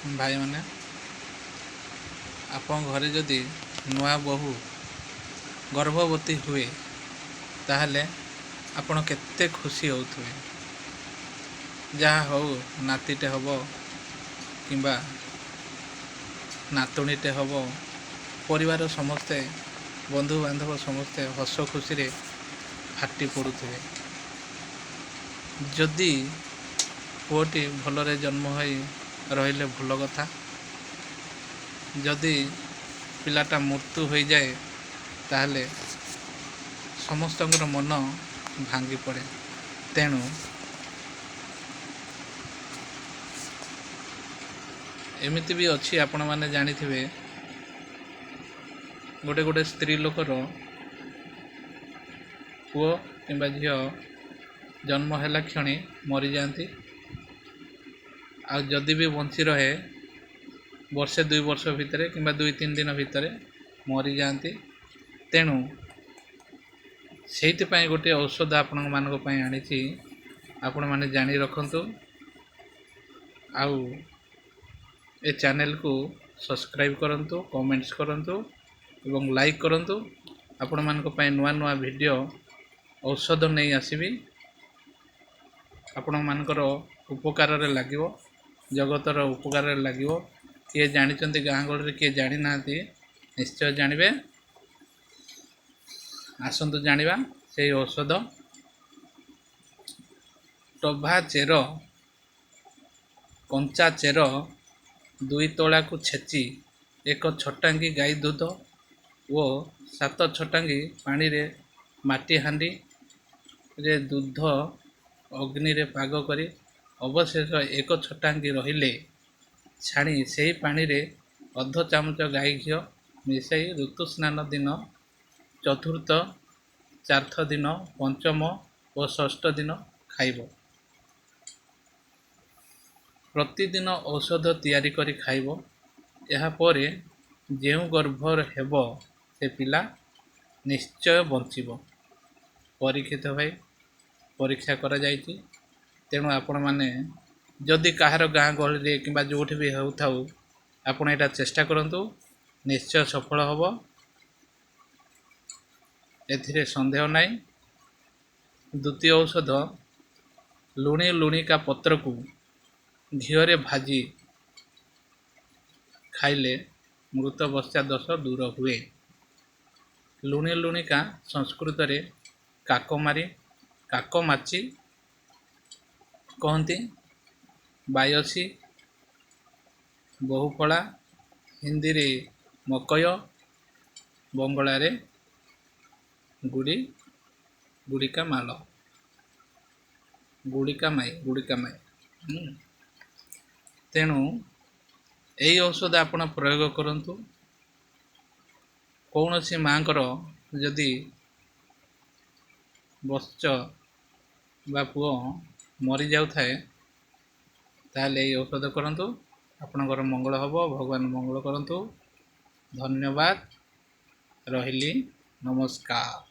भाई माने आपन घरे जदि नुआ बहु गर्भवती हुए ताहले आपण केते खुशी होउथुए। जहाँ हो नातीटे हबो किंबा नातुणीटे हबो, परिवार समस्ते बंधु बांधव समस्ते हस खुशी रे फाटी पड़ुथिबे। जदि पुओटी भलरे जन्म होई रहिले भल कथा, जदि पिलाटा मृत्यु हो जाए ताहले समस्तଙ୍କର मन भांगी पड़े। तेणु एमिति भी अच्छी आपण माने जानिथिबे, गोटे गोटे स्त्री लोकर पुओ किंबा झियो जन्म हैला क्षणी मरी जाती। आ जदि भी बंची रहे वर्षे 2 वर्ष भितर किंबा 2-3 दिन भितर मरी जाती। तेणु से गोटे औषध आपण मानक आनी आपण माने जानी रखंतु। आउ ए चैनल को सब्सक्राइब करंतु, कमेंट्स करंतु एवं लाइक करंतु। आपण मानक नुआ नुआ वीडियो औषध नहीं आसीबी, आपण मानकर उपकार रे लागिवो, जगतर उपकार रे लागिवो। किए जानिचंती गाँ गहळी किए जानी नांती, निश्चय जानिबे। आसंतु जानिबा से औषध टभा चेर, कंचा चेर 2 तोला को छेची 1 छटांगी गाई दूध ओ 7 छटांगी पानी रे माटी हांडी रे दूध अग्नि रे पाग करी अवशेष 1 छटांगी रहिले छाणी से पानी रे अर्ध चामच गाई घी मिसाई ऋतु स्नान दिन, चतुर्थ, चार्थ दिन, पंचम और षष्ठ दिन खाइबो। प्रतिदिन औषध तैयारी करी खाइबो। यहा परे जेउ गर्भर हेबो से पिला निश्चय बंचिबो। परीक्षित भाई परीक्षा करा जाइछि। तेणु आपण माने जदि काहार गाँ गहळी किंबा जोठी भी होउथाउ आपण एटा चेष्टा करंतु, निश्चय सफल हबो, एथिरे संदेह नाई। द्वितीय औषध लुणी लुणिका पत्र को घीरे भाजी खाइले मृत बस्या दोष दूर हुए। लुणी लुणिका संस्कृत रे काकमारी काकमाची कहती, बायसी बहुफला, हिंदी रे मकय, बंगला रे गुड़ी गुड़िका माल, गुड़िका माई। तेणु यही औषध आपण प्रयोग करंतु। कौन सी माँकर जदि बच्च बा पुओ मरी जाऊ थाए ताहले यही औषध करंतु, आपणकर मंगल हबो। भगवान मंगल करंतु। धन्यवाद, रहिली, नमस्कार।